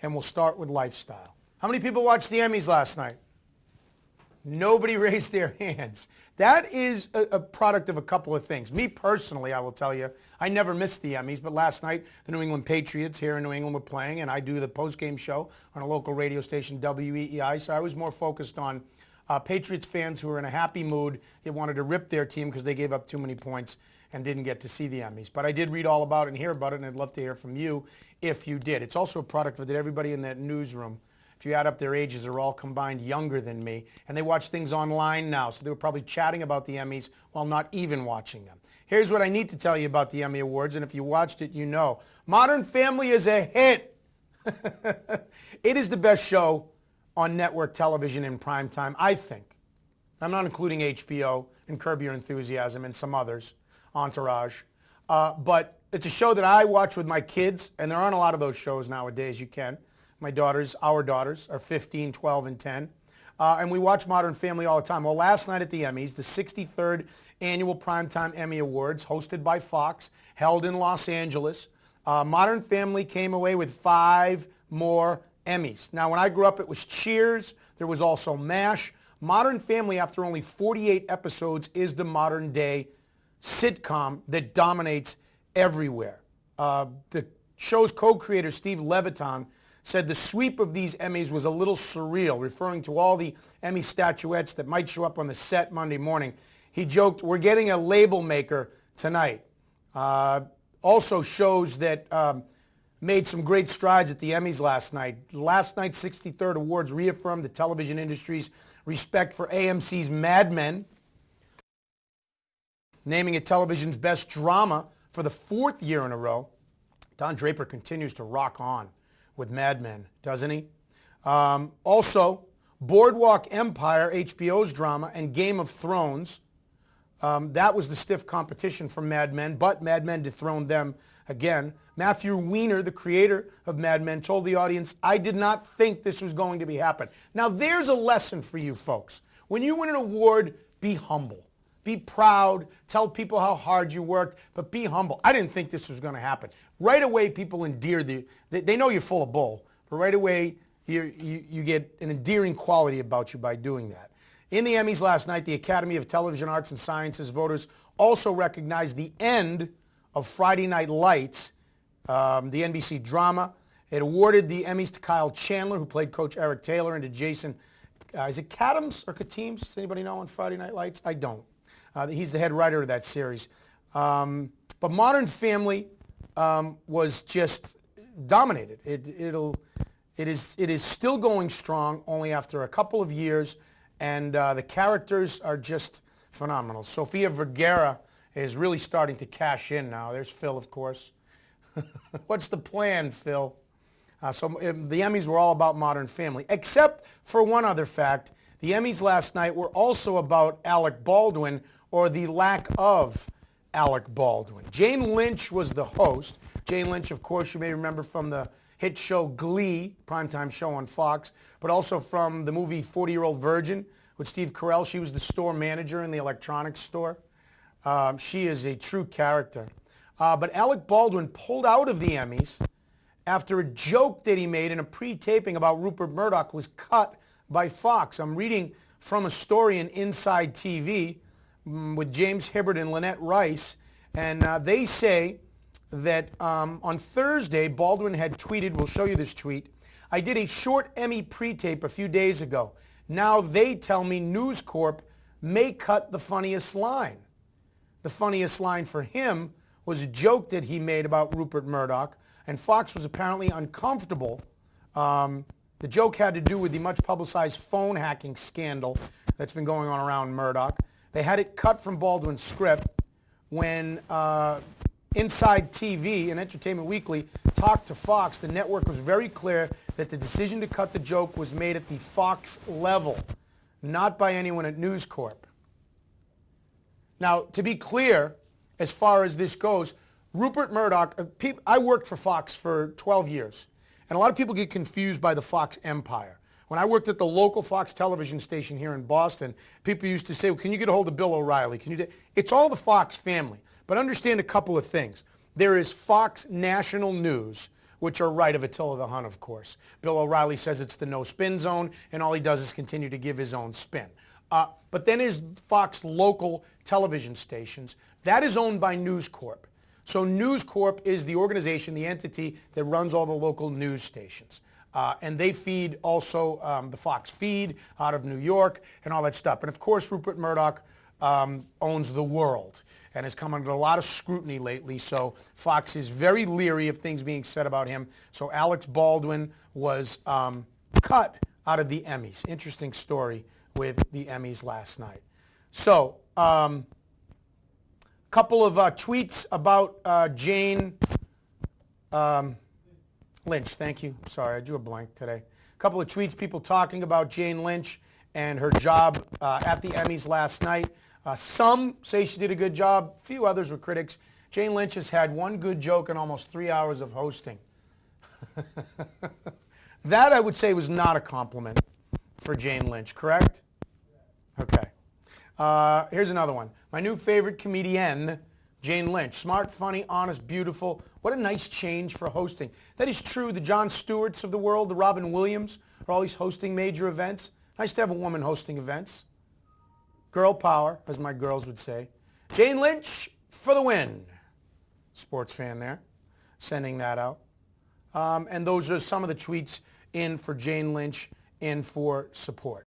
and we'll start with lifestyle. How many people watched the Emmys last night? Nobody raised their hands. That is a product of a couple of things. Me personally, I will tell you, I never missed the Emmys, but last night the New England Patriots here in New England were playing, and I do the post-game show on a local radio station, WEEI, so I was more focused on Patriots fans who were in a happy mood. They wanted to rip their team because they gave up too many points and didn't get to see the Emmys. But I did read all about it and hear about it, and I'd love to hear from you if you did. It's also a product of that everybody in that newsroom, if you add up their ages, are all combined younger than me, and they watch things online now, so they were probably chatting about the Emmys while not even watching them. Here's what I need to tell you about the Emmy Awards, and if you watched it, you know. Modern Family is a hit. It is the best show on network television in prime time, I think. I'm not including HBO and Curb Your Enthusiasm and some others, Entourage. But it's a show that I watch with my kids, and there aren't a lot of those shows nowadays. You can. Our daughters are 15, 12, and 10. And we watch Modern Family all the time. Well, last night at the Emmys, the 63rd Annual Primetime Emmy Awards, hosted by Fox, held in Los Angeles, Modern Family came away with 5 more Emmys. Now, when I grew up, it was Cheers. There was also MASH. Modern Family, after only 48 episodes, is the modern-day sitcom that dominates everywhere. The show's co-creator, Steve Levitan, said the sweep of these Emmys was a little surreal, referring to all the Emmy statuettes that might show up on the set Monday morning. He joked, "We're getting a label maker tonight." Also shows that made some great strides at the Emmys last night. Last night's 63rd Awards reaffirmed the television industry's respect for AMC's Mad Men, naming it television's best drama for the 4th year in a row. Don Draper continues to rock on with Mad Men, doesn't he? Also, Boardwalk Empire, HBO's drama, and Game of Thrones. That was the stiff competition for Mad Men, but Mad Men dethroned them again. Matthew Weiner, the creator of Mad Men, told the audience, "I did not think this was going to be happen." Now, there's a lesson for you folks. When you win an award, be humble. Be proud. Tell people how hard you worked, but be humble. I didn't think this was going to happen. Right away, people endear they know you're full of bull, but right away, you get an endearing quality about you by doing that. In the Emmys last night, the Academy of Television Arts and Sciences voters also recognized the end of Friday Night Lights, the NBC drama. It awarded the Emmys to Kyle Chandler, who played Coach Eric Taylor, and to Jason, is it Katims or Katims? Does anybody know on Friday Night Lights? I don't. He's the head writer of that series. But Modern Family was just dominated. It is still going strong, only after a couple of years, and the characters are just phenomenal. Sofia Vergara is really starting to cash in now. There's Phil, of course. What's the plan, Phil? So the Emmys were all about Modern Family, except for one other fact. The Emmys last night were also about Alec Baldwin, or the lack of Alec Baldwin. Jane Lynch was the host. Jane Lynch, of course, you may remember from the hit show Glee, primetime show on Fox, but also from the movie 40-Year-Old Virgin with Steve Carell. She was the store manager in the electronics store. She is a true character. But Alec Baldwin pulled out of the Emmys after a joke that he made in a pre-taping about Rupert Murdoch was cut by Fox. I'm reading from a story in Inside TV with James Hibbert and Lynette Rice, and they say that on Thursday, Baldwin had tweeted, we'll show you this tweet, "I did a short Emmy pre-tape a few days ago. Now they tell me News Corp may cut the funniest line." The funniest line for him was a joke that he made about Rupert Murdoch, and Fox was apparently uncomfortable. The joke had to do with the much publicized phone hacking scandal that's been going on around Murdoch. They had it cut from Baldwin's script when Inside TV and Entertainment Weekly talked to Fox. The network was very clear that the decision to cut the joke was made at the Fox level, not by anyone at News Corp. Now, to be clear, as far as this goes, Rupert Murdoch, I worked for Fox for 12 years, and a lot of people get confused by the Fox empire. When I worked at the local Fox television station here in Boston, people used to say, well, can you get a hold of Bill O'Reilly? It's all the Fox family. But understand a couple of things. There is Fox National News, which are right of Attila the Hun, of course. Bill O'Reilly says it's the no spin zone, and all he does is continue to give his own spin. But then there's Fox local television stations. That is owned by News Corp. So News Corp is the organization, the entity that runs all the local news stations. And they feed also the Fox feed out of New York and all that stuff. And of course, Rupert Murdoch owns the world and has come under a lot of scrutiny lately. So Fox is very leery of things being said about him. So Alec Baldwin was cut out of the Emmys. Interesting story with the Emmys last night. So couple of tweets about Jane Lynch. Thank you. Sorry, I drew a blank today. A couple of tweets, people talking about Jane Lynch and her job at the Emmys last night. Some say she did a good job. A few others were critics. Jane Lynch has had one good joke in almost 3 hours of hosting. That, I would say, was not a compliment for Jane Lynch, correct? Okay. Here's another one. My new favorite comedian, Jane Lynch. Smart, funny, honest, beautiful. What a nice change for hosting. That is true. The Jon Stewarts of the world, the Robin Williams, are always hosting major events. Nice to have a woman hosting events. Girl power, as my girls would say. Jane Lynch for the win. Sports fan there, sending that out. And those are some of the tweets in for Jane Lynch in for support.